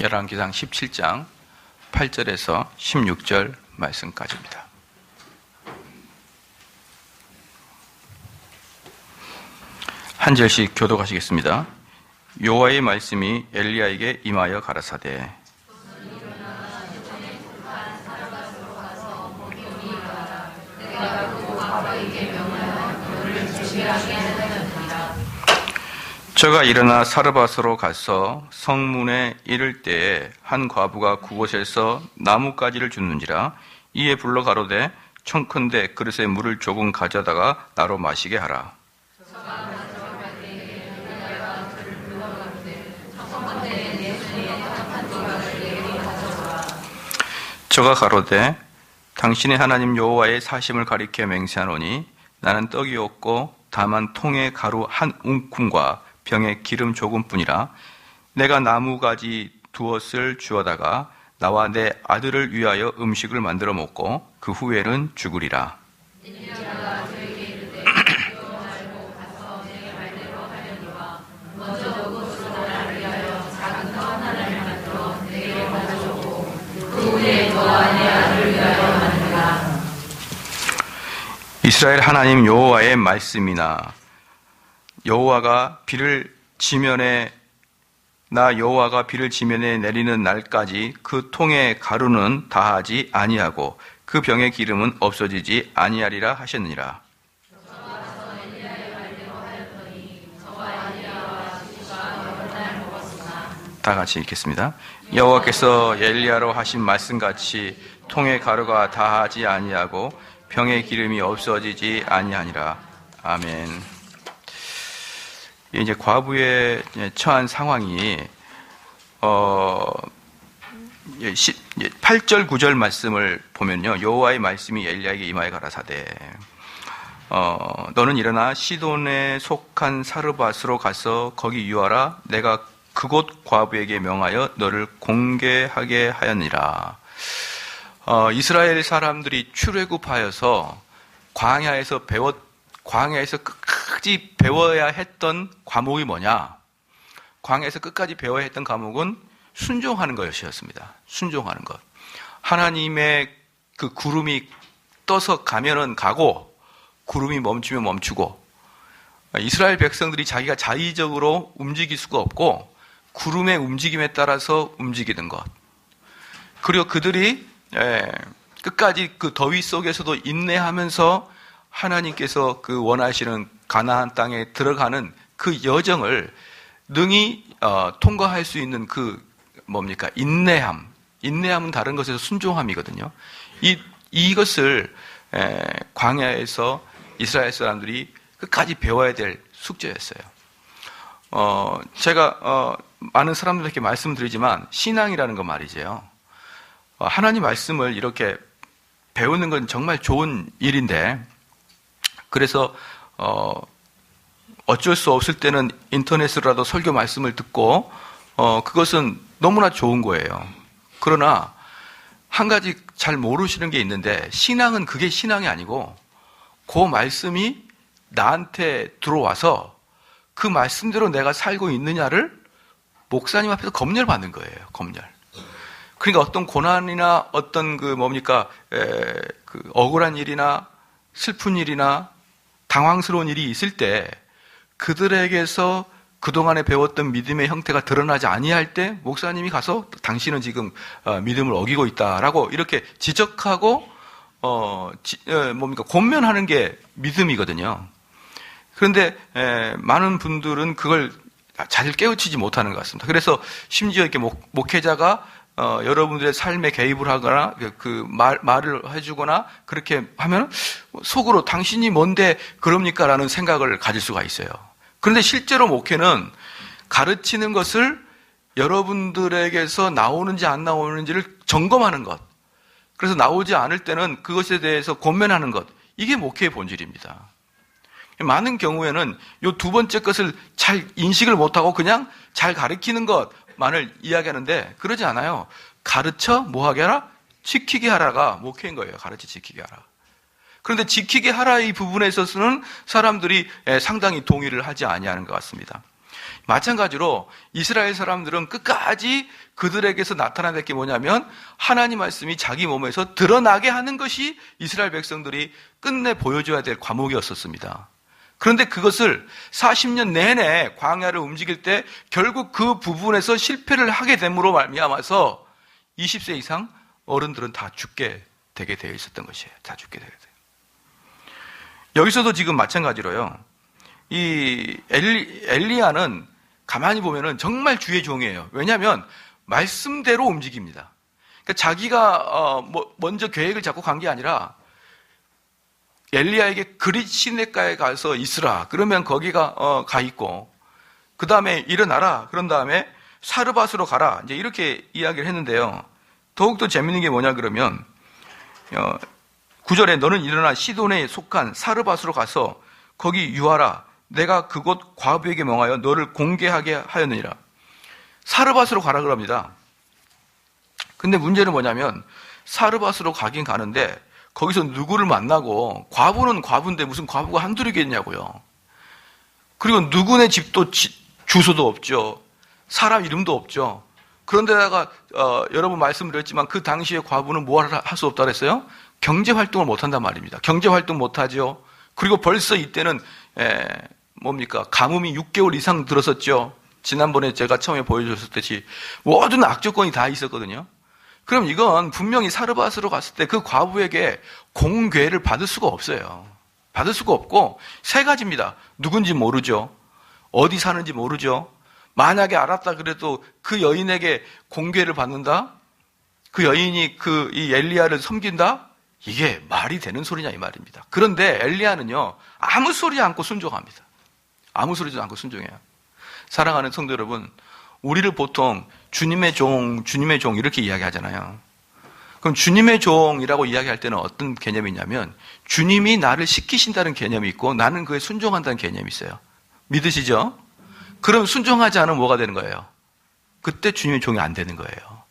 열왕기상 17장 8절에서 16절 말씀까지입니다. 한 절씩 교독하시겠습니다. 여호와의 말씀이 엘리야에게 임하여 가라사대 저가 일어나 사르밧으로 가서 성문에 이를 때에 한 과부가 그곳에서 나뭇가지를 줍는지라. 이에 불러 가로되 청컨대 그릇에 물을 조금 가져다가 나로 마시게 하라. 저가 가로되 당신의 하나님 여호와의 사심을 가리켜 맹세하노니 나는 떡이 없고 다만 통에 가루 한 움큼과 병에 기름 조금뿐이라. 내가 나무가지 두엇을 주어다가 나와 내 아들을 위하여 음식을 만들어 먹고 그 후에는 죽으리라. 이스라엘 하나님 여호와의 말씀이나 여호와가 비를 지면에 내리는 날까지 그 통의 가루는 다하지 아니하고 그 병의 기름은 없어지지 아니하리라 하셨느니라. 다 같이 읽겠습니다. 여호와께서 엘리야로 하신 말씀같이 통의 가루가 다하지 아니하고 병의 기름이 없어지지 아니하니라. 아멘. 이제 과부에 처한 상황이 8절 9절 말씀을 보면요, 여호와의 말씀이 엘리야에게 임하여 가라사대 너는 일어나 시돈에 속한 사르밧으로 가서 거기 유하라. 내가 그곳 과부에게 명하여 너를 공개하게 하였니라. 이스라엘 사람들이 출애굽하여서 광야에서 끝까지 배워야 했던 과목이 뭐냐? 광야에서 끝까지 배워야 했던 과목은 순종하는 것이었습니다. 순종하는 것. 하나님의 그 구름이 떠서 가면은 가고 구름이 멈추면 멈추고, 이스라엘 백성들이 자기가 자의적으로 움직일 수가 없고 구름의 움직임에 따라서 움직이는 것. 그리고 그들이 끝까지 그 더위 속에서도 인내하면서 하나님께서 그 원하시는 가나안 땅에 들어가는 그 여정을 능히 통과할 수 있는 그 뭡니까? 인내함은 다른 것에서 순종함이거든요. 이것을 광야에서 이스라엘 사람들이 끝까지 배워야 될 숙제였어요. 제가 많은 사람들에게 말씀드리지만 신앙이라는 건 말이죠. 하나님 말씀을 이렇게 배우는 건 정말 좋은 일인데, 그래서 어쩔 수 없을 때는 인터넷으로라도 설교 말씀을 듣고 그것은 너무나 좋은 거예요. 그러나 한 가지 잘 모르시는 게 있는데, 신앙은 그게 신앙이 아니고 그 말씀이 나한테 들어와서 그 말씀대로 내가 살고 있느냐를 목사님 앞에서 검열받는 거예요. 검열. 그러니까 어떤 고난이나 어떤 그 억울한 일이나 슬픈 일이나 당황스러운 일이 있을 때 그들에게서 그동안에 배웠던 믿음의 형태가 드러나지 아니할 때 목사님이 가서 당신은 지금 믿음을 어기고 있다라고 이렇게 지적하고 권면하는 게 믿음이거든요. 그런데 많은 분들은 그걸 잘 깨우치지 못하는 것 같습니다. 그래서 심지어 이렇게 목회자가 여러분들의 삶에 개입을 하거나 말을 해주거나 그렇게 하면 속으로 당신이 뭔데 그럽니까? 라는 생각을 가질 수가 있어요. 그런데 실제로 목회는 가르치는 것을 여러분들에게서 나오는지 안 나오는지를 점검하는 것, 그래서 나오지 않을 때는 그것에 대해서 권면하는 것, 이게 목회의 본질입니다. 많은 경우에는 이 두 번째 것을 잘 인식을 못하고 그냥 잘 가르치는 것만을 이야기하는데, 그러지 않아요. 가르쳐 뭐하게 하라? 지키게 하라가 목회인 거예요. 가르쳐 지키게 하라. 그런데 지키게 하라 이 부분에 있어서는 사람들이 상당히 동의를 하지 아니하는 것 같습니다. 마찬가지로 이스라엘 사람들은 끝까지 그들에게서 나타난 게 뭐냐면 하나님 말씀이 자기 몸에서 드러나게 하는 것이 이스라엘 백성들이 끝내 보여줘야 될 과목이었었습니다. 그런데 그것을 40년 내내 광야를 움직일 때 결국 그 부분에서 실패를 하게 됨으로 말미암아서 20세 이상 어른들은 다 죽게 되게 되어 있었던 것이에요. 다 죽게 되게 돼요. 여기서도 지금 마찬가지로요. 이 엘리야는 가만히 보면은 정말 주의 종이에요. 왜냐하면 말씀대로 움직입니다. 그러니까 자기가 먼저 계획을 잡고 간 게 아니라 엘리야에게 그릿 시내가에 가서 있으라. 그러면 거기가 가 있고 그 다음에 일어나라. 그런 다음에 사르밧으로 가라. 이제 이렇게 이야기를 했는데요. 더욱더 재밌는 게 뭐냐 그러면 9절에 너는 일어나 시돈에 속한 사르밧으로 가서 거기 유하라. 내가 그곳 과부에게 명하여 너를 공개하게 하였느니라. 사르밧으로 가라 그럽니다. 근데 문제는 뭐냐면 사르밧으로 가긴 가는데 거기서 누구를 만나고 과부는 과부인데 무슨 과부가 한둘이겠냐고요. 그리고 누구네 집도 주소도 없죠. 사람 이름도 없죠. 그런데다가 여러 번 말씀드렸지만 그 당시에 과부는 뭐 할 수 없다 그랬어요? 경제활동을 못한단 말입니다. 경제활동 못하죠. 그리고 벌써 이때는 뭡니까? 가뭄이 6개월 이상 들었었죠. 지난번에 제가 처음에 보여줬었듯이 모든 악조건이 다 있었거든요. 그럼 이건 분명히 사르밧으로 갔을 때 그 과부에게 공궤를 받을 수가 없어요. 받을 수가 없고 세 가지입니다. 누군지 모르죠. 어디 사는지 모르죠. 만약에 알았다 그래도 그 여인에게 공궤를 받는다? 그 여인이 이 엘리야를 섬긴다? 이게 말이 되는 소리냐 이 말입니다. 그런데 엘리야는요 아무 소리 않고 순종합니다. 아무 소리도 않고 순종해요. 사랑하는 성도 여러분, 우리를 보통 주님의 종 이렇게 이야기하잖아요. 그럼 주님의 종이라고 이야기할 때는 어떤 개념이 있냐면 주님이 나를 시키신다는 개념이 있고 나는 그에 순종한다는 개념이 있어요. 믿으시죠? 그럼 순종하지 않으면 뭐가 되는 거예요? 그때 주님의 종이 안 되는 거예요.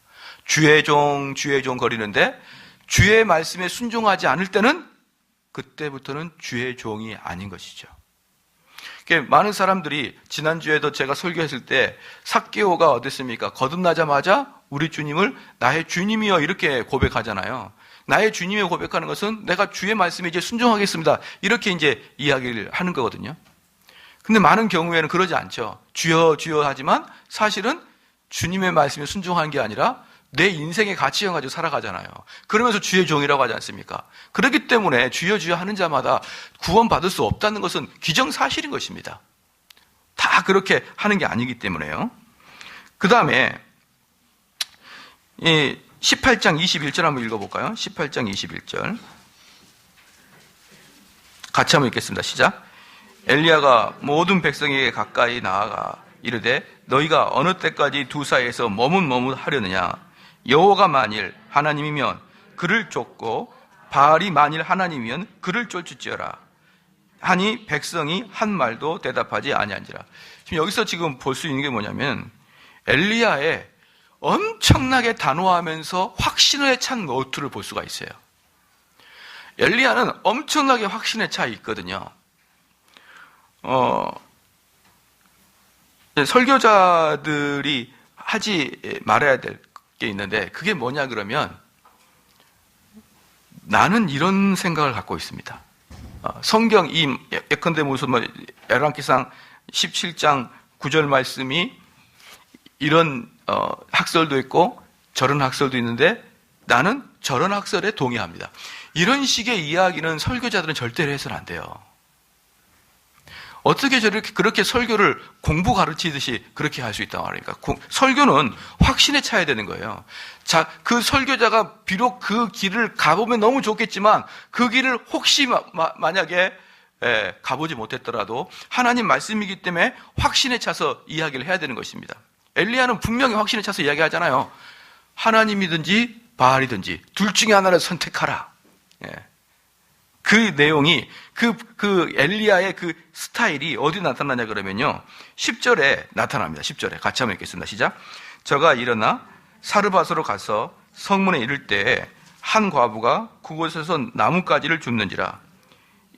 주의 종 거리는데 주의 말씀에 순종하지 않을 때는 그때부터는 주의 종이 아닌 것이죠. 많은 사람들이 지난주에도 제가 설교했을 때 삭개오가 어땠습니까? 거듭나자마자 우리 주님을 나의 주님이여 이렇게 고백하잖아요. 나의 주님이 고백하는 것은 내가 주의 말씀에 이제 순종하겠습니다. 이렇게 이제 이야기를 하는 거거든요. 근데 많은 경우에는 그러지 않죠. 주여 주여 하지만 사실은 주님의 말씀에 순종한 게 아니라 내 인생의 가치형 가지고 살아가잖아요. 그러면서 주의 종이라고 하지 않습니까? 그렇기 때문에 주여 주여 하는 자마다 구원받을 수 없다는 것은 기정사실인 것입니다. 다 그렇게 하는 게 아니기 때문에요. 그 다음에 18장 21절 한번 읽어볼까요? 18장 21절 같이 한번 읽겠습니다. 시작. 엘리야가 모든 백성에게 가까이 나아가 이르되 너희가 어느 때까지 두 사이에서 머뭇머뭇하려느냐. 여호와가 만일 하나님이면 그를 쫓고 바알이 만일 하나님이면 그를 쫓을지어라 하니 백성이 한 말도 대답하지 아니한지라. 지금 여기서 지금 볼 수 있는 게 뭐냐면 엘리야의 엄청나게 단호하면서 확신에 찬 모투를 볼 수가 있어요. 엘리야는 엄청나게 확신에 차 있거든요. 설교자들이 하지 말아야 될 게 있는데 그게 뭐냐 그러면 나는 이런 생각을 갖고 있습니다. 성경 예컨대 무슨 열왕기상 17장 9절 말씀이 이런 학설도 있고 저런 학설도 있는데 나는 저런 학설에 동의합니다. 이런 식의 이야기는 설교자들은 절대로 해서는 안 돼요. 어떻게 그렇게 설교를 공부 가르치듯이 그렇게 할 수 있단 말입니까? 설교는 확신에 차야 되는 거예요. 자, 그 설교자가 비록 그 길을 가보면 너무 좋겠지만 그 길을 혹시 만약에 가보지 못했더라도 하나님 말씀이기 때문에 확신에 차서 이야기를 해야 되는 것입니다. 엘리야는 분명히 확신에 차서 이야기하잖아요. 하나님이든지 바알이든지 둘 중에 하나를 선택하라. 그 내용이 그 엘리야의 그 스타일이 어디 나타나냐 그러면요 10절에 나타납니다. 10절에 같이 한번 읽겠습니다. 시작. 저가 일어나 사르밧으로 가서 성문에 이를 때에 한 과부가 그곳에서 나뭇가지를 줍는지라.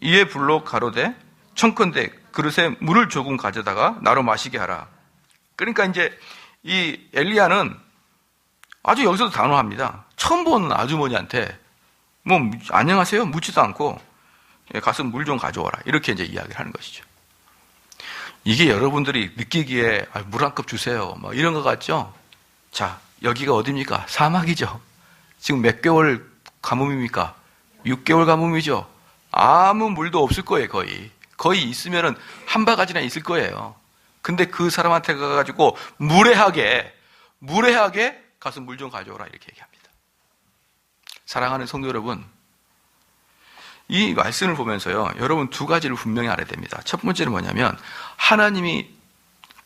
이에 불로 가로되 청컨대 그릇에 물을 조금 가져다가 나로 마시게 하라. 그러니까 이제 이 엘리야는 아주 여기서도 단호합니다. 처음 본 아주머니한테 뭐 안녕하세요 묻지도 않고 가서 물 좀 가져와라 이렇게 이제 이야기를 하는 것이죠. 이게 여러분들이 느끼기에 물 한 컵 주세요 뭐 이런 것 같죠? 자, 여기가 어디입니까? 사막이죠. 지금 몇 개월 가뭄입니까? 6개월 가뭄이죠. 아무 물도 없을 거예요. 거의 있으면은 한 바가지나 있을 거예요. 근데 그 사람한테 가가지고 무례하게 가서 물 좀 가져오라 이렇게 얘기합니다. 사랑하는 성도 여러분, 이 말씀을 보면서요, 여러분 두 가지를 분명히 알아야 됩니다. 첫 번째는 뭐냐면 하나님이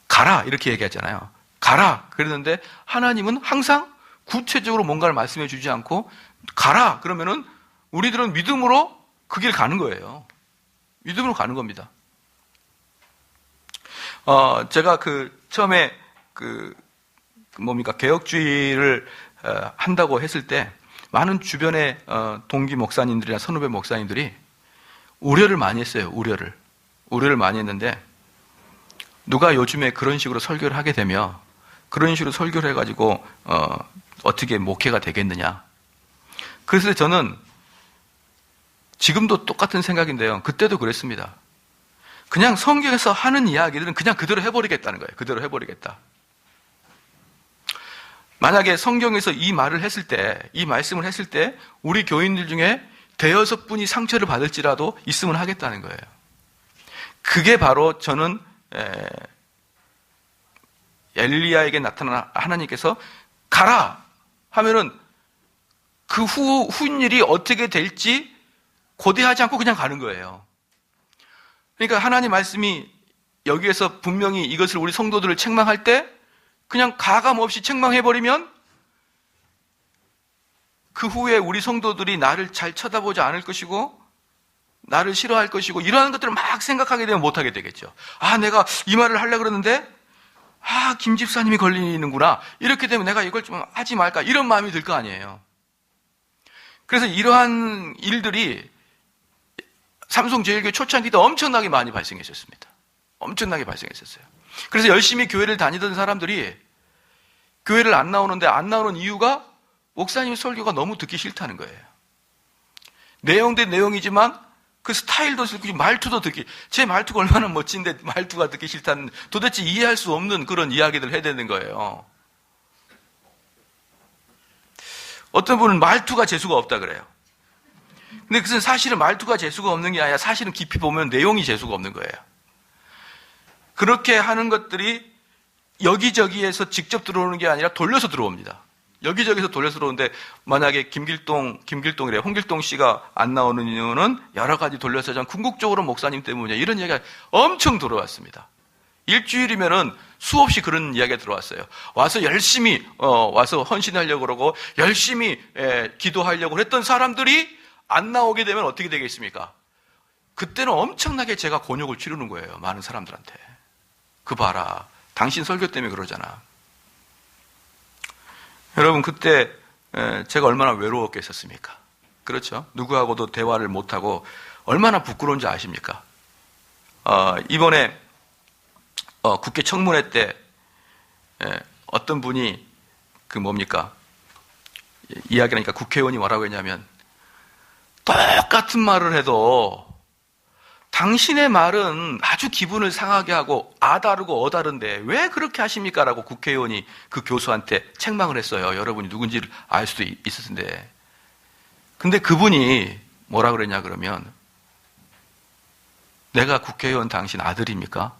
가라 이렇게 얘기하잖아요. 가라 그랬는데 하나님은 항상 구체적으로 뭔가를 말씀해 주지 않고 가라 그러면은 우리들은 믿음으로 그 길 가는 거예요. 믿음으로 가는 겁니다. 제가 처음에 개혁주의를 한다고 했을 때 많은 주변의 동기 목사님들이나 선후배 목사님들이 우려를 많이 했어요. 우려를 많이 했는데 누가 요즘에 그런 식으로 설교를 하게 되면 그런 식으로 설교를 해가지고 어떻게 목회가 되겠느냐. 그래서 저는 지금도 똑같은 생각인데요. 그때도 그랬습니다. 그냥 성경에서 하는 이야기들은 그냥 그대로 해버리겠다는 거예요. 그대로 해버리겠다. 만약에 성경에서 이 말을 했을 때, 이 말씀을 했을 때 우리 교인들 중에 대여섯 분이 상처를 받을지라도 있으면 하겠다는 거예요. 그게 바로 저는 엘리야에게 나타난 하나님께서 가라 하면은 그 후일이 어떻게 될지 고대하지 않고 그냥 가는 거예요. 그러니까 하나님 말씀이 여기에서 분명히 이것을 우리 성도들을 책망할 때 그냥 가감 없이 책망해버리면 그 후에 우리 성도들이 나를 잘 쳐다보지 않을 것이고 나를 싫어할 것이고 이러한 것들을 막 생각하게 되면 못하게 되겠죠. 내가 이 말을 하려고 그러는데 김 집사님이 걸리는구나. 이렇게 되면 내가 이걸 좀 하지 말까 이런 마음이 들 거 아니에요. 그래서 이러한 일들이 삼성제일교회 초창기 때 엄청나게 많이 발생했었습니다. 엄청나게 발생했었어요. 그래서 열심히 교회를 다니던 사람들이 교회를 안 나오는 이유가 목사님 설교가 너무 듣기 싫다는 거예요. 내용도 내용이지만 그 스타일도 듣기, 말투도 듣기, 제 말투가 얼마나 멋진데 말투가 듣기 싫다는 도대체 이해할 수 없는 그런 이야기들을 해야 되는 거예요. 어떤 분은 말투가 재수가 없다 그래요. 근데 그것은 사실은 말투가 재수가 없는 게 아니라 사실은 깊이 보면 내용이 재수가 없는 거예요. 그렇게 하는 것들이 여기저기에서 직접 들어오는 게 아니라 돌려서 들어옵니다. 여기저기서 돌려서 들어오는데 만약에 김길동이래 홍길동 씨가 안 나오는 이유는 여러 가지 돌려서 전 궁극적으로 목사님 때문이냐 이런 얘기가 엄청 들어왔습니다. 일주일이면은 수없이 그런 이야기가 들어왔어요. 와서 열심히 와서 헌신하려고 그러고 열심히 기도하려고 했던 사람들이 안 나오게 되면 어떻게 되겠습니까? 그때는 엄청나게 제가 곤욕을 치르는 거예요. 많은 사람들한테. 그 봐라. 당신 설교 때문에 그러잖아. 여러분 그때 제가 얼마나 외로웠겠었습니까? 그렇죠? 누구하고도 대화를 못하고 얼마나 부끄러운지 아십니까? 이번에 국회 청문회 때 어떤 분이 이야기하니까 국회의원이 뭐라고 했냐면 똑같은 말을 해도 당신의 말은 아주 기분을 상하게 하고 아다르고 어다른데 왜 그렇게 하십니까? 라고 국회의원이 그 교수한테 책망을 했어요. 여러분이 누군지를 알 수도 있을 텐데. 근데 그분이 뭐라 그랬냐 그러면 내가 국회의원 당신 아들입니까?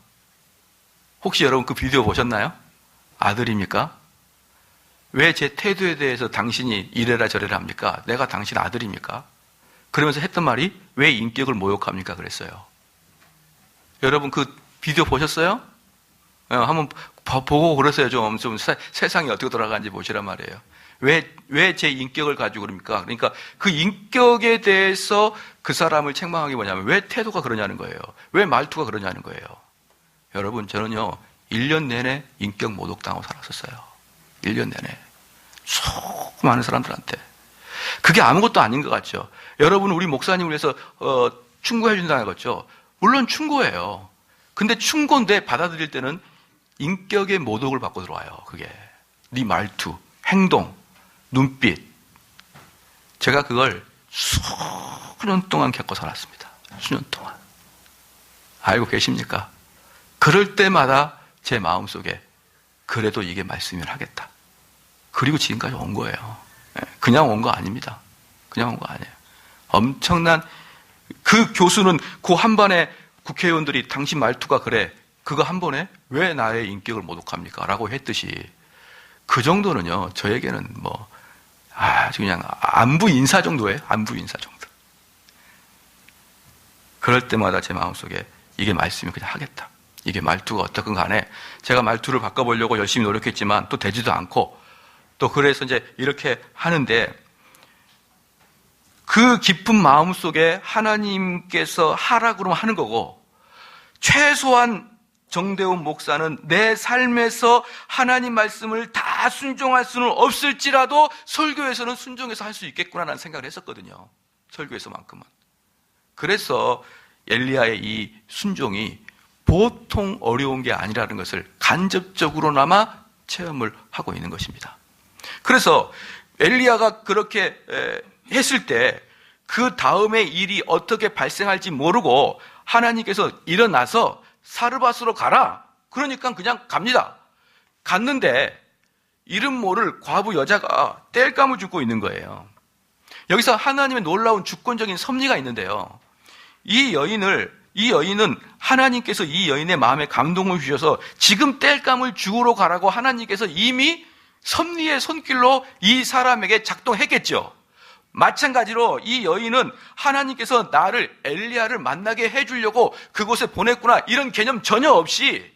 혹시 여러분 그 비디오 보셨나요? 아들입니까? 왜 제 태도에 대해서 당신이 이래라 저래라 합니까? 내가 당신 아들입니까? 그러면서 했던 말이 왜 인격을 모욕합니까? 그랬어요. 여러분 그 비디오 보셨어요? 한번 보고 그러세요. 좀 세상이 어떻게 돌아가는지 보시란 말이에요. 왜 제 인격을 가지고 그럽니까? 그러니까 그 인격에 대해서 그 사람을 책망하기 뭐냐면 왜 태도가 그러냐는 거예요. 왜 말투가 그러냐는 거예요. 여러분 저는요 1년 내내 인격 모독당하고 살았었어요. 1년 내내. 수많은 사람들한테. 그게 아무것도 아닌 것 같죠. 여러분 우리 목사님을 위해서 충고해 준다는 거죠. 물론 충고예요. 근데 충고인데 받아들일 때는 인격의 모독을 받고 들어와요. 그게 네 말투, 행동, 눈빛. 제가 그걸 수년 동안 겪고 살았습니다. 수년 동안. 알고 계십니까? 그럴 때마다 제 마음속에 그래도 이게 말씀이면 하겠다. 그리고 지금까지 온 거예요. 그냥 온 거 아닙니다. 그냥 온 거 아니에요. 엄청난, 그 교수는 그 한 번에 국회의원들이 당신 말투가 그래, 그거 한 번에 왜 나의 인격을 모독합니까? 라고 했듯이 그 정도는요, 저에게는 뭐 아주 그냥 안부 인사 정도예요. 안부 인사 정도. 그럴 때마다 제 마음속에 이게 말씀이 그냥 하겠다. 이게 말투가 어떻건 간에 제가 말투를 바꿔보려고 열심히 노력했지만 또 되지도 않고, 또 그래서 이제 이렇게 하는데, 그 깊은 마음 속에 하나님께서 하라 그러면 하는 거고, 최소한 정대훈 목사는 내 삶에서 하나님 말씀을 다 순종할 수는 없을지라도 설교에서는 순종해서 할 수 있겠구나라는 생각을 했었거든요. 설교에서만큼은. 그래서 엘리야의 이 순종이 보통 어려운 게 아니라는 것을 간접적으로나마 체험을 하고 있는 것입니다. 그래서 엘리야가 그렇게 했을 때 그 다음에 일이 어떻게 발생할지 모르고 하나님께서 일어나서 사르밧으로 가라. 그러니까 그냥 갑니다. 갔는데 이름 모를 과부 여자가 땔감을 줍고 있는 거예요. 여기서 하나님의 놀라운 주권적인 섭리가 있는데요. 이 여인은 하나님께서 이 여인의 마음에 감동을 주셔서 지금 땔감을 주우러 가라고 하나님께서 이미 섭리의 손길로 이 사람에게 작동했겠죠. 마찬가지로 이 여인은 하나님께서 나를, 엘리야를 만나게 해주려고 그곳에 보냈구나, 이런 개념 전혀 없이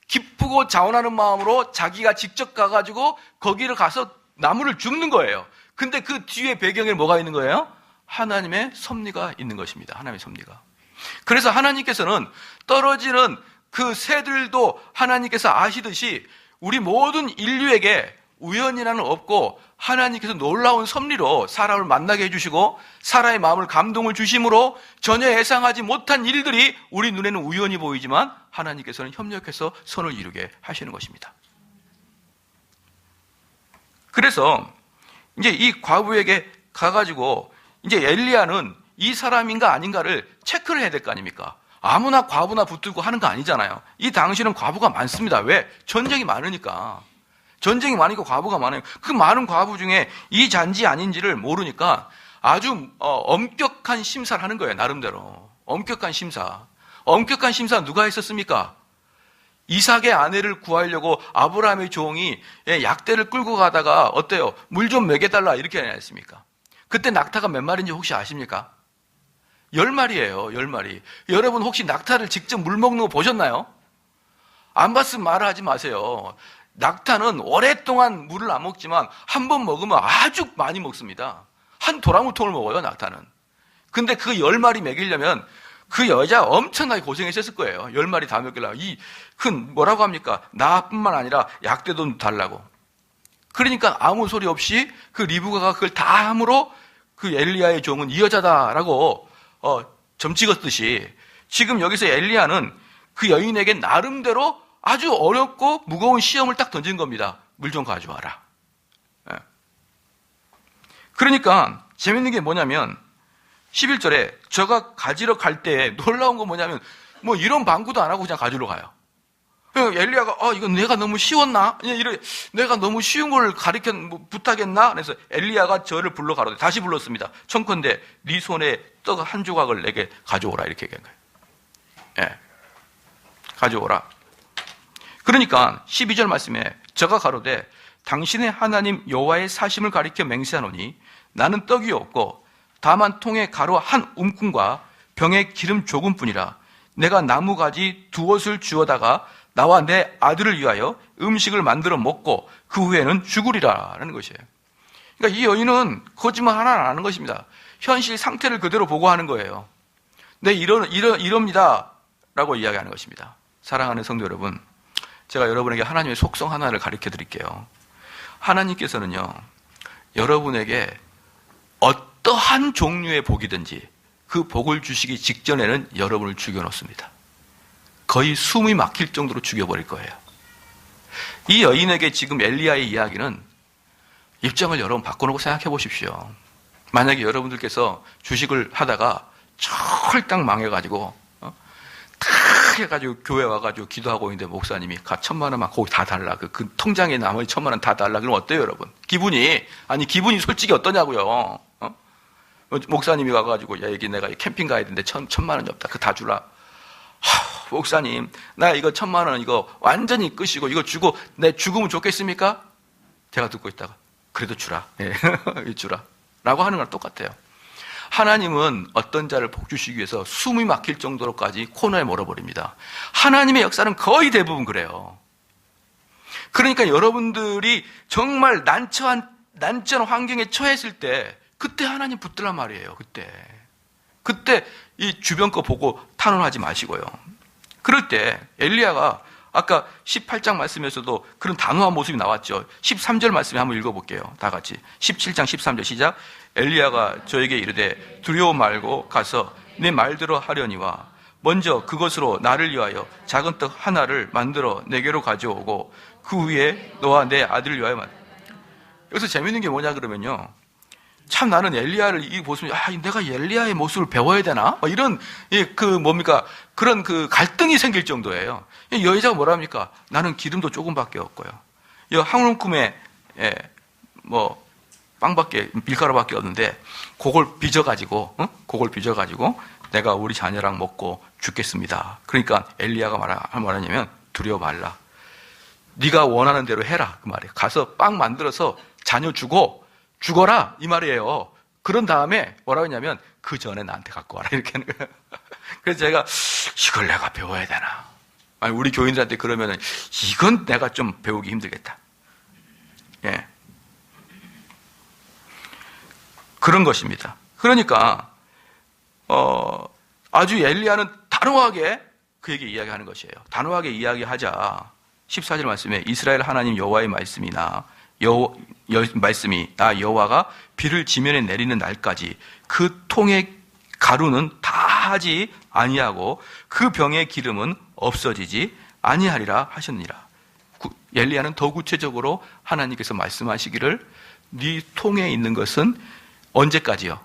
기쁘고 자원하는 마음으로 자기가 직접 가가지고 거기를 가서 나무를 줍는 거예요. 근데 그 뒤에 배경에 뭐가 있는 거예요? 하나님의 섭리가 있는 것입니다. 하나님의 섭리가. 그래서 하나님께서는 떨어지는 그 새들도 하나님께서 아시듯이 우리 모든 인류에게 우연이라는 없고 하나님께서 놀라운 섭리로 사람을 만나게 해주시고 사람의 마음을 감동을 주심으로 전혀 예상하지 못한 일들이 우리 눈에는 우연히 보이지만 하나님께서는 협력해서 선을 이루게 하시는 것입니다. 그래서 이제 이 과부에게 가가지고 이제 엘리야는 이 사람인가 아닌가를 체크를 해야 될 거 아닙니까? 아무나 과부나 붙들고 하는 거 아니잖아요. 이 당시는 과부가 많습니다. 왜? 전쟁이 많으니까. 전쟁이 많으니까 과부가 많아요. 그 많은 과부 중에 이 잔지 아닌지를 모르니까 아주 엄격한 심사를 하는 거예요. 나름대로. 엄격한 심사. 엄격한 심사 누가 했었습니까? 이삭의 아내를 구하려고 아브라함의 종이 약대를 끌고 가다가 어때요? 물 좀 먹여달라 이렇게 했습니까? 그때 낙타가 몇 마리인지 혹시 아십니까? 10마리예요. 10마리. 여러분 혹시 낙타를 직접 물 먹는 거 보셨나요? 안 봤으면 말하지 마세요. 낙타는 오랫동안 물을 안 먹지만 한 번 먹으면 아주 많이 먹습니다. 한 도라무통을 먹어요, 낙타는. 근데 그 10마리 먹이려면 그 여자 엄청나게 고생했었을 거예요. 10마리 다 먹이려고. 이 큰 뭐라고 합니까? 나뿐만 아니라 약대도 달라고. 그러니까 아무 소리 없이 그 리브가가 그걸 다 함으로 그 엘리야의 종은 이 여자다라고 점 찍었듯이 지금 여기서 엘리야는 그 여인에게 나름대로 아주 어렵고 무거운 시험을 딱 던진 겁니다. 물 좀 가져와라. 그러니까 재밌는 게 뭐냐면 11절에 저가 가지러 갈 때 놀라운 건 뭐냐면 뭐 이런 방구도 안 하고 그냥 가지러 가요. 엘리야가 이건 내가 너무 쉬웠나? 내가 너무 쉬운 걸 부탁했나? 그래서 엘리야가 저를 불러 가로되 다시 불렀습니다. 청컨대 네 손에 떡 한 조각을 내게 가져오라 이렇게 얘기한 거예요. 가져오라. 그러니까 12절 말씀에 저가 가로되 당신의 하나님 여호와의 사심을 가리켜 맹세하노니 나는 떡이 없고 다만 통에 가루 한 움큼과 병에 기름 조금뿐이라. 내가 나무가지 두엇을 주워다가 나와 내 아들을 위하여 음식을 만들어 먹고 그 후에는 죽으리라라는 것이에요. 그러니까 이 여인은 거짓말 하나 안 하는 것입니다. 현실 상태를 그대로 보고하는 거예요. 네, 이럽니다 라고 이야기하는 것입니다. 사랑하는 성도 여러분, 제가 여러분에게 하나님의 속성 하나를 가르쳐 드릴게요. 하나님께서는요, 여러분에게 어떠한 종류의 복이든지 그 복을 주시기 직전에는 여러분을 죽여놓습니다. 거의 숨이 막힐 정도로 죽여버릴 거예요. 이 여인에게 지금 엘리야의 이야기는 입장을 여러분 바꿔놓고 생각해 보십시오. 만약에 여러분들께서 주식을 하다가 철딱 망해가지고 탁 해가지고 교회 와가지고 기도하고 있는데 목사님이 1,000만 원만 거기 다 달라. 그 통장에 나머지 1,000만 원 다 달라. 그럼 어때요, 여러분? 기분이 솔직히 어떠냐고요? 목사님이 와가지고, 야, 여기 내가 캠핑 가야 되는데 1,000만 원이 없다. 그거 다 주라. 목사님, 나 이거 1,000만 원 이거 완전히 끄시고 이거 주고 내 죽으면 좋겠습니까? 제가 듣고 있다가, 그래도 주라. 예, 주라. 라고 하는 거랑 똑같아요. 하나님은 어떤 자를 복주시기 위해서 숨이 막힐 정도로까지 코너에 몰아버립니다. 하나님의 역사는 거의 대부분 그래요. 그러니까 여러분들이 정말 난처한 환경에 처했을 때 그때 하나님 붙들란 말이에요. 그때 이 주변 거 보고 탄원하지 마시고요. 그럴 때 엘리야가 아까 18장 말씀에서도 그런 단호한 모습이 나왔죠. 13절 말씀에 한번 읽어볼게요. 다 같이. 17장 13절 시작. 엘리야가 저에게 이르되 두려워 말고 가서 내 말대로 하려니와 먼저 그것으로 나를 위하여 작은 떡 하나를 만들어 내게로 가져오고 그 위에 너와 내 아들을 위하여 여기서 재밌는 게 뭐냐 그러면요. 참 나는 엘리야를 이 모습이 내가 엘리야의 모습을 배워야 되나? 이런 그런 그 갈등이 생길 정도예요. 이 여자가 뭐랍니까? 나는 기름도 조금밖에 없고요. 이 한 움큼에 빵밖에 밀가루밖에 없는데 그걸 빚어가지고 내가 우리 자녀랑 먹고 죽겠습니다. 그러니까 엘리야가 말하냐면 두려워 말라. 네가 원하는 대로 해라 그 말이에요. 가서 빵 만들어서 자녀 주고 죽어라 이 말이에요. 그런 다음에 뭐라고 했냐면 그 전에 나한테 갖고 와라 이렇게 하는 거예요. 그래서 제가 이걸 내가 배워야 되나? 아니 우리 교인들한테 그러면은 이건 내가 좀 배우기 힘들겠다. 예. 그런 것입니다. 그러니까 아주 엘리야는 단호하게 그에게 이야기하는 것이에요. 단호하게 이야기하자 14절 말씀에 이스라엘 하나님 여호와의 말씀이 나 여호와가 비를 지면에 내리는 날까지 그 통의 가루는 다하지 아니하고 그 병의 기름은 없어지지 아니하리라 하셨느니라. 엘리야는 더 구체적으로 하나님께서 말씀하시기를 네 통에 있는 것은 언제까지요?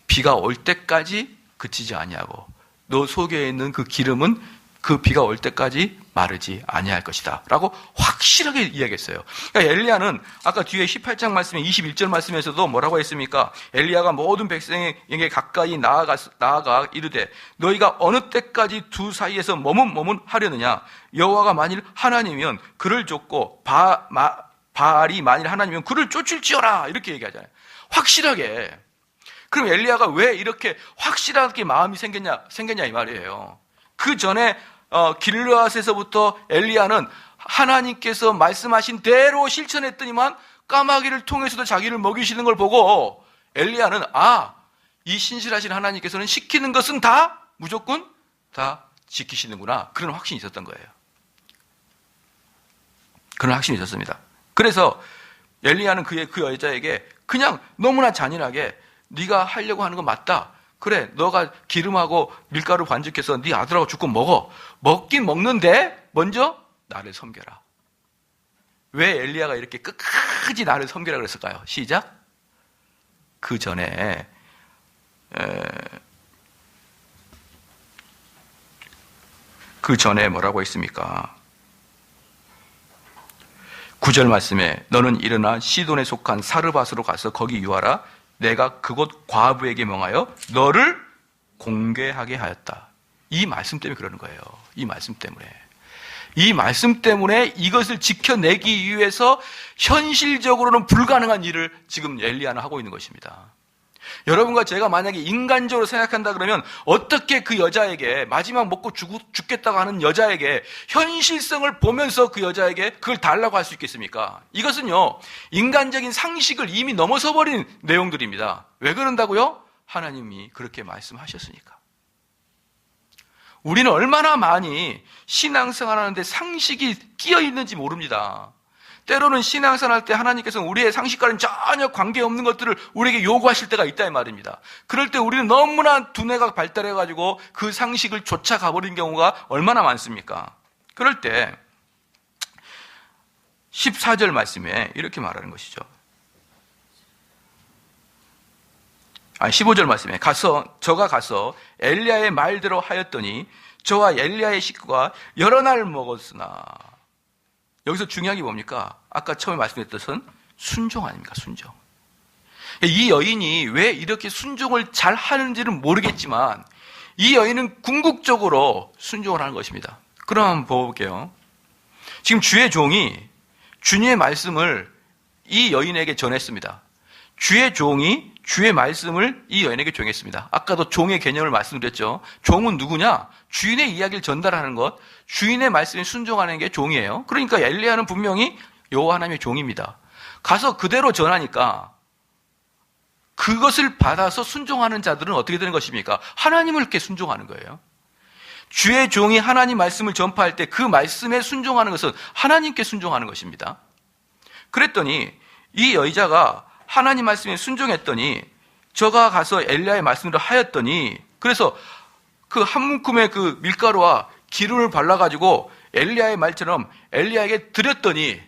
비가 올 때까지 그치지 아니하고 너 속에 있는 그 기름은 그 비가 올 때까지 마르지 아니할 것이다 라고 확실하게 이야기했어요. 그러니까 엘리야는 아까 뒤에 18장 말씀에 21절 말씀에서도 뭐라고 했습니까? 엘리야가 모든 백성에게 가까이 나아가 이르되 너희가 어느 때까지 두 사이에서 머문하려느냐? 여호와가 만일 하나님이면 그를 쫓고 바알이 만일 하나님이면 그를 쫓을지어라 이렇게 얘기하잖아요. 확실하게. 그럼 엘리야가 왜 이렇게 확실하게 마음이 생겼냐 이 말이에요. 그 전에 길르앗에서부터 엘리야는 하나님께서 말씀하신 대로 실천했더니만 까마귀를 통해서도 자기를 먹이시는 걸 보고 엘리야는 이 신실하신 하나님께서는 시키는 것은 다 무조건 다 지키시는구나. 그런 확신이 있었던 거예요. 그런 확신이 있었습니다. 그래서 엘리야는 그 여자에게 그냥 너무나 잔인하게 네가 하려고 하는 거 맞다. 그래, 너가 기름하고 밀가루 반죽해서 네 아들하고 죽고 먹어. 먹긴 먹는데 먼저 나를 섬겨라. 왜 엘리야가 이렇게 끝까지 나를 섬기라 그랬을까요? 시작. 그 전에 뭐라고 했습니까? 9절 말씀에 너는 일어나 시돈에 속한 사르밧으로 가서 거기 유하라. 내가 그곳 과부에게 명하여 너를 공개하게 하였다. 이 말씀 때문에 그러는 거예요. 이 말씀 때문에 이것을 지켜내기 위해서 현실적으로는 불가능한 일을 지금 엘리야는 하고 있는 것입니다. 여러분과 제가 만약에 인간적으로 생각한다 그러면 어떻게 그 여자에게 마지막 먹고 죽겠다고 하는 여자에게 현실성을 보면서 그 여자에게 그걸 달라고 할 수 있겠습니까? 이것은요 인간적인 상식을 이미 넘어서 버린 내용들입니다. 왜 그런다고요? 하나님이 그렇게 말씀하셨으니까. 우리는 얼마나 많이 신앙생활하는데 상식이 끼어 있는지 모릅니다. 때로는 신앙생활 할 때 하나님께서는 우리의 상식과는 전혀 관계없는 것들을 우리에게 요구하실 때가 있다 이 말입니다. 그럴 때 우리는 너무나 두뇌가 발달해가지고 그 상식을 쫓아가버린 경우가 얼마나 많습니까? 그럴 때 14절 말씀에 이렇게 말하는 것이죠. 15절 말씀에 저가 가서 엘리야의 말대로 하였더니 저와 엘리야의 식구가 여러 날 먹었으나, 여기서 중요한 게 뭡니까? 아까 처음에 말씀드렸던 것은 순종 아닙니까? 순종. 이 여인이 왜 이렇게 순종을 잘 하는지는 모르겠지만 이 여인은 궁극적으로 순종을 하는 것입니다. 그럼 한번 볼게요. 지금 주의 종이 주님의 말씀을 이 여인에게 전했습니다. 주의 종이 주의 말씀을 이 여인에게 전했습니다. 아까도 종의 개념을 말씀드렸죠. 종은 누구냐? 주인의 이야기를 전달하는 것, 주인의 말씀에 순종하는 게 종이에요. 그러니까 엘리야는 분명히 여호와 하나님의 종입니다. 가서 그대로 전하니까 그것을 받아서 순종하는 자들은 어떻게 되는 것입니까? 하나님을 이렇게 순종하는 거예요. 주의 종이 하나님 말씀을 전파할 때 그 말씀에 순종하는 것은 하나님께 순종하는 것입니다. 그랬더니 이 여자가 하나님 말씀에 순종했더니 저가 가서 엘리야의 말씀대로 하였더니, 그래서 그 한 움큼의 그 밀가루와 기름을 발라가지고 엘리야의 말처럼 엘리야에게 드렸더니,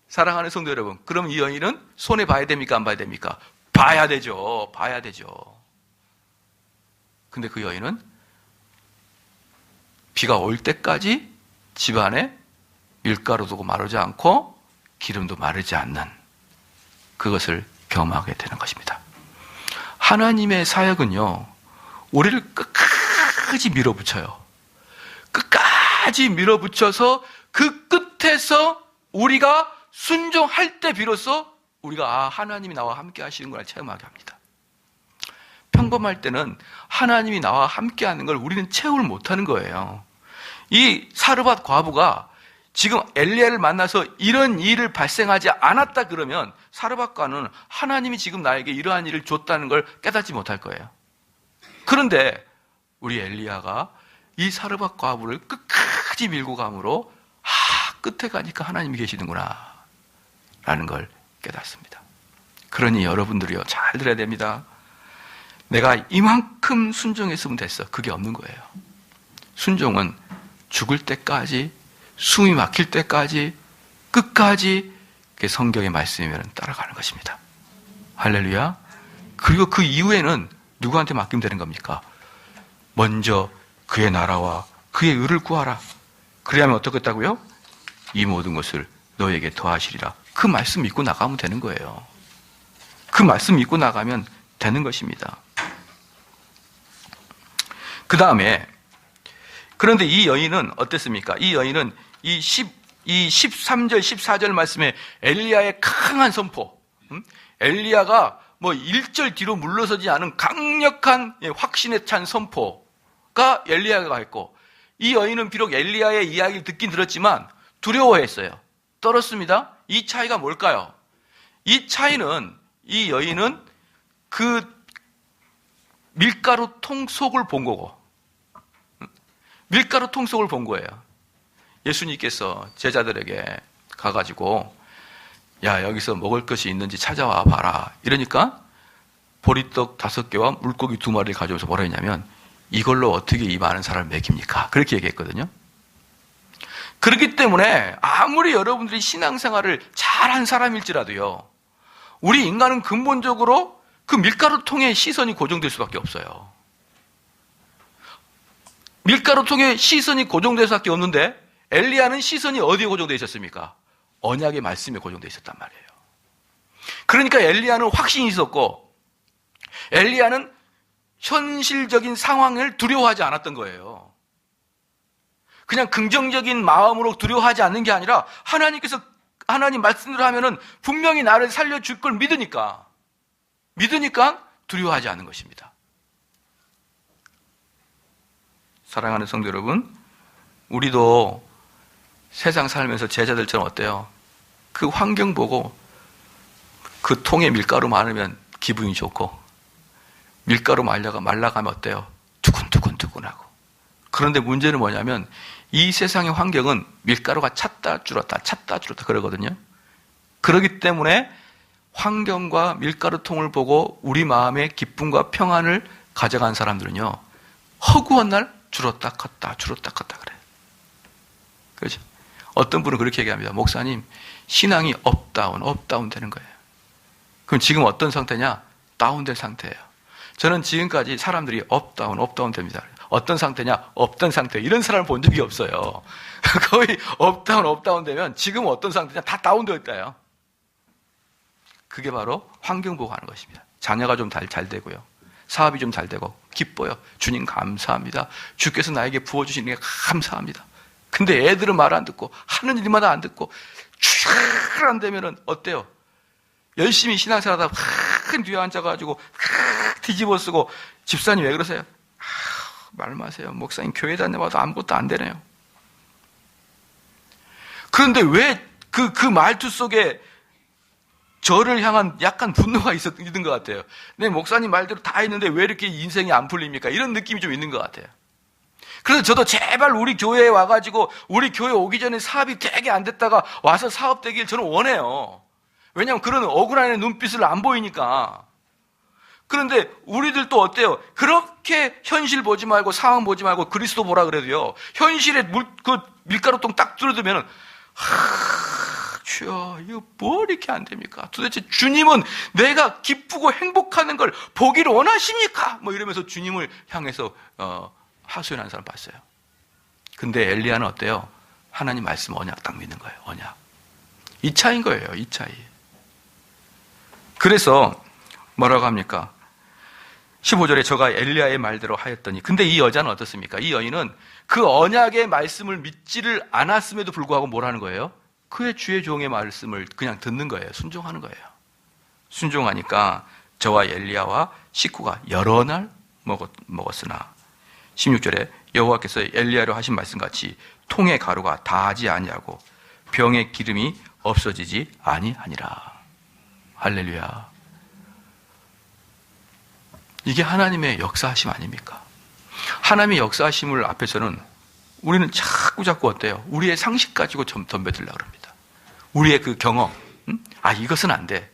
사랑하는 성도 여러분, 그럼 이 여인은 손해 봐야 됩니까? 안 봐야 됩니까? 봐야 되죠. 봐야 되죠. 근데 그 여인은 비가 올 때까지 집안에 밀가루도 마르지 않고 기름도 마르지 않는 그것을 경험하게 되는 것입니다. 하나님의 사역은요, 우리를 끝까지 밀어붙여요. 끝까지 밀어붙여서 그 끝에서 우리가 순종할 때 비로소 우리가 하나님이 나와 함께 하시는구나 체험하게 합니다. 평범할 때는 하나님이 나와 함께 하는 걸 우리는 체험을 못하는 거예요. 이 사르밧 과부가 지금 엘리야를 만나서 이런 일을 발생하지 않았다 그러면 사르밧과는 하나님이 지금 나에게 이러한 일을 줬다는 걸 깨닫지 못할 거예요. 그런데 우리 엘리야가 이 사르밧 과부를 끝까지 밀고 가므로 끝에 가니까 하나님이 계시는구나 라는 걸 깨닫습니다. 그러니 여러분들이요, 잘 들어야 됩니다. 내가 이만큼 순종했으면 됐어, 그게 없는 거예요. 순종은 죽을 때까지, 숨이 막힐 때까지, 끝까지 성경의 말씀이면 따라가는 것입니다. 할렐루야. 그리고 그 이후에는 누구한테 맡기면 되는 겁니까? 먼저 그의 나라와 그의 의를 구하라. 그래야만 어떻겠다고요? 이 모든 것을 너에게 더하시리라. 그 말씀 믿고 나가면 되는 거예요. 그 말씀 믿고 나가면 되는 것입니다. 그 다음에, 그런데 이 여인은 어땠습니까? 이 여인은 이 13절, 14절 말씀에 엘리야의 강한 선포, 엘리야가 뭐 1절 뒤로 물러서지 않은 강력한 확신에 찬 선포가 엘리야가 했고, 이 여인은 비록 엘리야의 이야기를 듣긴 들었지만 두려워했어요. 떨었습니다. 이 차이가 뭘까요? 이 차이는, 이 여인은 그 밀가루 통 속을 본 거고, 밀가루 통 속을 본 거예요. 예수님께서 제자들에게 가가지고 야, 여기서 먹을 것이 있는지 찾아와 봐라 이러니까 보리떡 5개와 물고기 2마리를 가져오서 뭐라 했냐면 이걸로 어떻게 이 많은 사람을 먹입니까? 그렇게 얘기했거든요. 그렇기 때문에 아무리 여러분들이 신앙생활을 잘한 사람일지라도요, 우리 인간은 근본적으로 그 밀가루통에 시선이 고정될 수밖에 없어요. 밀가루통에 시선이 고정될 수밖에 없는데 엘리야는 시선이 어디에 고정되어 있었습니까? 언약의 말씀에 고정되어 있었단 말이에요. 그러니까 엘리야는 확신이 있었고 엘리야는 현실적인 상황을 두려워하지 않았던 거예요. 그냥 긍정적인 마음으로 두려워하지 않는 게 아니라 하나님께서 하나님 말씀대로 하면은 분명히 나를 살려줄 걸 믿으니까 두려워하지 않는 것입니다. 사랑하는 성도 여러분, 우리도 세상 살면서 제자들처럼 어때요? 그 환경 보고 그 통에 밀가루 많으면 기분이 좋고 밀가루 말라가면 어때요? 두근두근두근하고. 그런데 문제는 뭐냐면 이 세상의 환경은 밀가루가 찼다 줄었다 그러거든요. 그렇기 때문에 환경과 밀가루통을 보고 우리 마음의 기쁨과 평안을 가져간 사람들은요, 허구한 날 줄었다 컸다 줄었다 컸다 그래요. 그렇죠? 어떤 분은 그렇게 얘기합니다. 목사님, 신앙이 업다운 되는 거예요. 그럼 지금 어떤 상태냐? 다운된 상태예요. 저는 지금까지 사람들이 업다운 됩니다. 어떤 상태냐? 없던 상태. 이런 사람을 본 적이 없어요. 거의 업다운 되면 지금 어떤 상태냐? 다 다운되어 있다요. 그게 바로 환경 보고 하는 것입니다. 자녀가 좀 잘 되고요. 사업이 좀 잘 되고 기뻐요. 주님 감사합니다. 주께서 나에게 부어주신 게 감사합니다. 근데 애들은 말 안 듣고 하는 일마다 안 듣고 촤 안 되면은 어때요? 열심히 신앙생활하다가 큰 뒤에 앉아가지고 뒤집어 쓰고 집사님 왜 그러세요? 말 마세요. 목사님 교회 다녀봐도 아무것도 안 되네요. 그런데 왜 그 말투 속에 저를 향한 약간 분노가 있는 것 같아요. 네, 목사님 말대로 다 했는데 왜 이렇게 인생이 안 풀립니까? 이런 느낌이 좀 있는 것 같아요. 그래서 저도 제발 우리 교회에 와가지고 우리 교회 오기 전에 사업이 되게 안 됐다가 와서 사업 되길 저는 원해요. 왜냐하면 그런 억울한 눈빛을 안 보이니까. 그런데 우리들 또 어때요? 그렇게 현실 보지 말고 상황 보지 말고 그리스도 보라 그래도요, 현실에 밀가루통 딱 들어두면은 주여, 이거 뭐 이렇게 안 됩니까? 도대체 주님은 내가 기쁘고 행복하는 걸 보기를 원하십니까? 뭐 이러면서 주님을 향해서 하소연하는 사람 봤어요. 근데 엘리야는 어때요? 하나님 말씀 언약 딱 믿는 거예요. 언약. 이 차이인 거예요. 이 차이. 그래서 뭐라고 합니까? 15절에 저가 엘리야의 말대로 하였더니, 근데 이 여자는 어떻습니까? 이 여인은 그 언약의 말씀을 믿지를 않았음에도 불구하고 뭐라는 거예요? 그의 주의 종의 말씀을 그냥 듣는 거예요. 순종하는 거예요. 순종하니까 저와 엘리야와 식구가 여러 날 먹었으나 16절에 여호와께서 엘리야로 하신 말씀같이 통의 가루가 다하지 아니하고 병의 기름이 없어지지 아니하니라. 할렐루야. 이게 하나님의 역사하심 아닙니까? 하나님의 역사하심을 앞에서는 우리는 자꾸 어때요? 우리의 상식 가지고 덤벼들려고 합니다. 우리의 그 경험, 이것은 안 돼.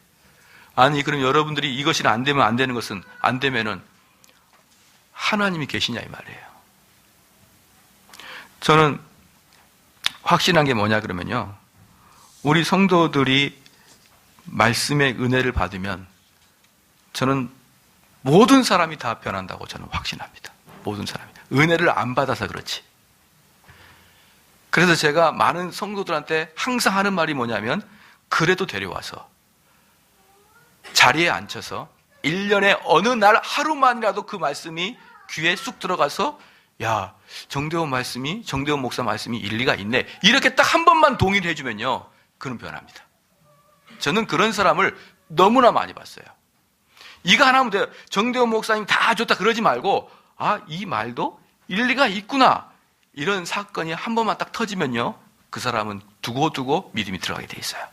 아니, 그럼 여러분들이 이것이 안 되면 안 되는 것은 안 되면은 하나님이 계시냐 이 말이에요. 저는 확신한 게 뭐냐 그러면요, 우리 성도들이 말씀의 은혜를 받으면 저는 모든 사람이 다 변한다고 저는 확신합니다. 모든 사람이. 은혜를 안 받아서 그렇지. 그래서 제가 많은 성도들한테 항상 하는 말이 뭐냐면, 그래도 데려와서 자리에 앉혀서 1년에 어느 날 하루만이라도 그 말씀이 귀에 쑥 들어가서, 야, 정대원 목사 말씀이 일리가 있네, 이렇게 딱 한 번만 동의를 해주면요, 그는 변합니다. 저는 그런 사람을 너무나 많이 봤어요. 이거 하나 하면 돼요. 정대원 목사님 다 좋다 그러지 말고, 이 말도 일리가 있구나, 이런 사건이 한 번만 딱 터지면요, 그 사람은 두고두고 믿음이 들어가게 돼 있어요.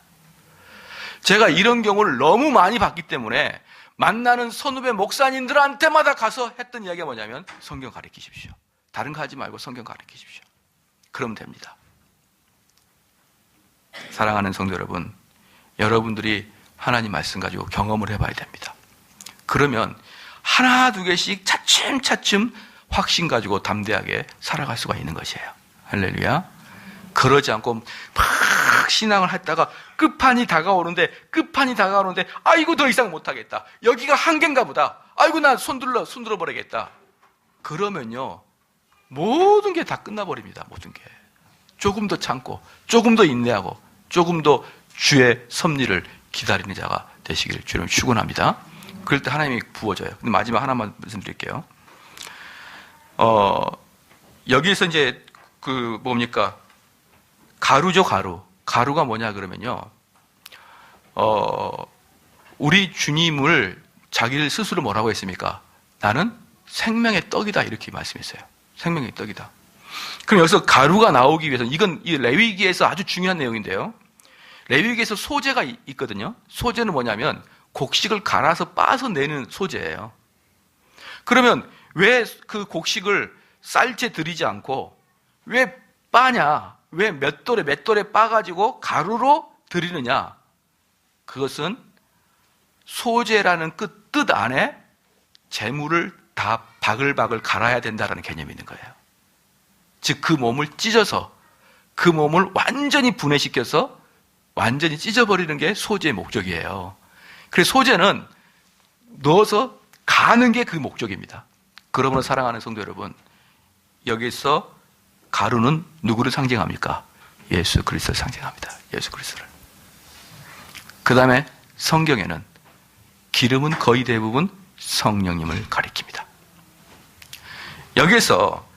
제가 이런 경우를 너무 많이 봤기 때문에 만나는 선후배 목사님들한테마다 가서 했던 이야기가 뭐냐면, 성경 가르치십시오. 다른 거 하지 말고 성경 가르치십시오. 그러면 됩니다. 사랑하는 성도 여러분, 여러분들이 하나님 말씀 가지고 경험을 해봐야 됩니다. 그러면 하나 두 개씩 차츰차츰 확신 가지고 담대하게 살아갈 수가 있는 것이에요. 할렐루야. 그러지 않고 막 신앙을 했다가 끝판이 다가오는데 아이고 더 이상 못하겠다, 여기가 한계인가 보다, 아이고 나 손들어 버리겠다, 그러면요 모든 게 다 끝나버립니다. 모든 게. 조금 더 참고 조금 더 인내하고 조금 더 주의 섭리를 기다리는 자가 되시기를 주님 축원합니다. 그럴 때 하나님이 부어줘요. 근데 마지막 하나만 말씀드릴게요. 여기에서 이제 뭡니까? 가루죠, 가루. 가루가 뭐냐 그러면요, 우리 주님을 자기를 스스로 뭐라고 했습니까? 나는 생명의 떡이다, 이렇게 말씀했어요. 생명의 떡이다. 그럼 여기서 가루가 나오기 위해서, 이건 이 레위기에서 아주 중요한 내용인데요, 레위기에서 소재가 있거든요. 소재는 뭐냐면 곡식을 갈아서 빻아서 내는 소재예요. 그러면 왜 그 곡식을 쌀째 들이지 않고 왜 빻냐? 왜 몇 돌에 빻아가지고 가루로 들이느냐? 그것은 소재라는 뜻 안에 재물을 다 바글바글 갈아야 된다는 개념이 있는 거예요. 즉 그 몸을 찢어서 그 몸을 완전히 분해시켜서 완전히 찢어버리는 게 소재의 목적이에요. 그래서 소재는 넣어서 가는 게 그 목적입니다. 그러므로 사랑하는 성도 여러분, 여기서 가루는 누구를 상징합니까? 예수 그리스도를 상징합니다. 예수 그리스도를. 그 다음에 성경에는 기름은 거의 대부분 성령님을 가리킵니다. 여기서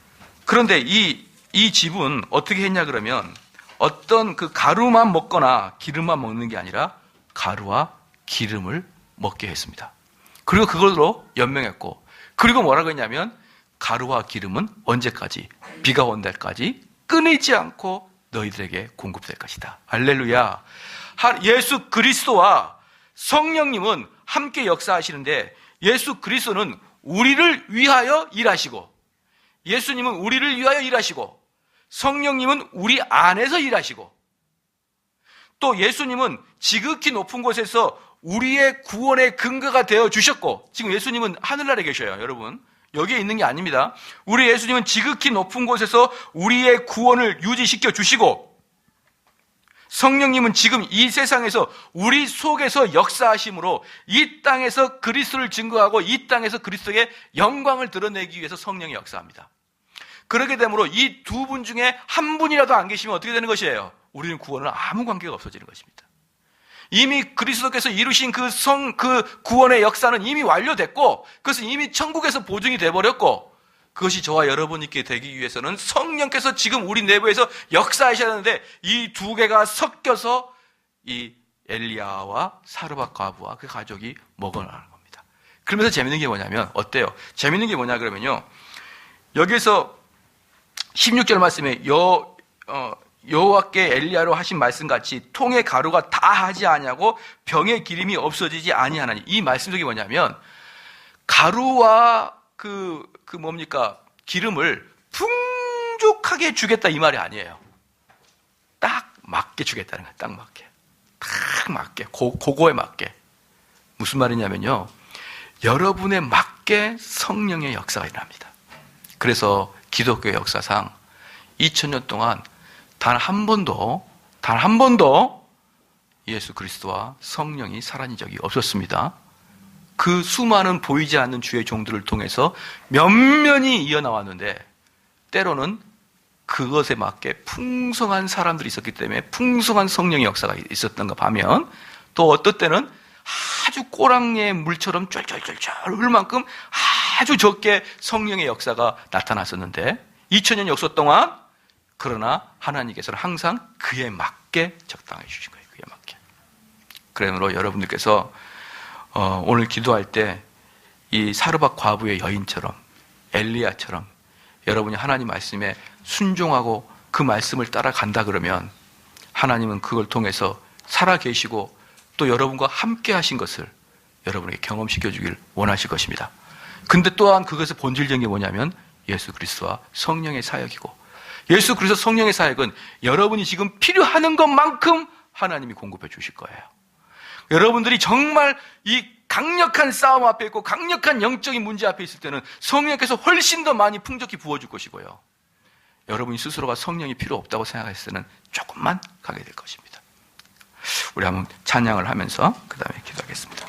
그런데 이 집은 어떻게 했냐 그러면 어떤 그 가루만 먹거나 기름만 먹는 게 아니라 가루와 기름을 먹게 했습니다. 그리고 그걸로 연명했고, 그리고 뭐라고 했냐면 가루와 기름은 언제까지? 비가 온 날까지 끊이지 않고 너희들에게 공급될 것이다. 할렐루야. 예수 그리스도와 성령님은 함께 역사하시는데 예수 그리스도는 우리를 위하여 일하시고, 예수님은 우리를 위하여 일하시고, 성령님은 우리 안에서 일하시고, 또 예수님은 지극히 높은 곳에서 우리의 구원의 근거가 되어 주셨고, 지금 예수님은 하늘나라에 계셔요, 여러분. 여기에 있는 게 아닙니다. 우리 예수님은 지극히 높은 곳에서 우리의 구원을 유지시켜 주시고, 성령님은 지금 이 세상에서 우리 속에서 역사하심으로 이 땅에서 그리스도를 증거하고 이 땅에서 그리스도의 영광을 드러내기 위해서 성령이 역사합니다. 그렇게 되므로 이 두 분 중에 한 분이라도 안 계시면 어떻게 되는 것이에요? 우리는 구원은 아무 관계가 없어지는 것입니다. 이미 그리스도께서 이루신 그 구원의 역사는 이미 완료됐고, 그것은 이미 천국에서 보증이 돼버렸고, 그것이 저와 여러분께 되기 위해서는 성령께서 지금 우리 내부에서 역사하셔야 하는데, 이 두 개가 섞여서 이 엘리야와 사르밧 과부와 그 가족이 먹어나가는 겁니다. 그러면서 재밌는 게 뭐냐면, 어때요? 재밌는 게 뭐냐 그러면요, 여기서 16절 말씀에 여호와께 엘리야로 하신 말씀같이 통의 가루가 다 하지 아니하고 병의 기름이 없어지지 아니하나니, 이 말씀 속이 뭐냐면 가루와 기름을 풍족하게 주겠다 이 말이 아니에요. 딱 맞게 주겠다는 거예요. 딱 맞게 그거에 맞게. 무슨 말이냐면요, 여러분에 맞게 성령의 역사가 일어납니다. 그래서 기독교의 역사상 2000년 동안 단 한 번도 예수 그리스도와 성령이 사라진 적이 없었습니다. 그 수많은 보이지 않는 주의 종들을 통해서 면면이 이어나왔는데, 때로는 그것에 맞게 풍성한 사람들이 있었기 때문에 풍성한 성령의 역사가 있었던가 하면, 또 어떨 때는 아주 꼬랑의 물처럼 쫄쫄쫄쫄 흘 만큼 아주 적게 성령의 역사가 나타났었는데, 2000년 역사 동안, 그러나 하나님께서는 항상 그에 맞게 적당해 주신 거예요. 그에 맞게. 그러므로 여러분들께서 오늘 기도할 때 이 사르밧 과부의 여인처럼, 엘리야처럼 여러분이 하나님 말씀에 순종하고 그 말씀을 따라간다 그러면 하나님은 그걸 통해서 살아계시고 또 여러분과 함께 하신 것을 여러분에게 경험시켜 주길 원하실 것입니다. 근데 또한 그것의 본질적인 게 뭐냐면 예수 그리스도와 성령의 사역이고, 예수 그리스도 성령의 사역은 여러분이 지금 필요하는 것만큼 하나님이 공급해 주실 거예요. 여러분들이 정말 이 강력한 싸움 앞에 있고 강력한 영적인 문제 앞에 있을 때는 성령께서 훨씬 더 많이 풍족히 부어줄 것이고요, 여러분이 스스로가 성령이 필요 없다고 생각했을 때는 조금만 가게 될 것입니다. 우리 한번 찬양을 하면서 그 다음에 기도하겠습니다.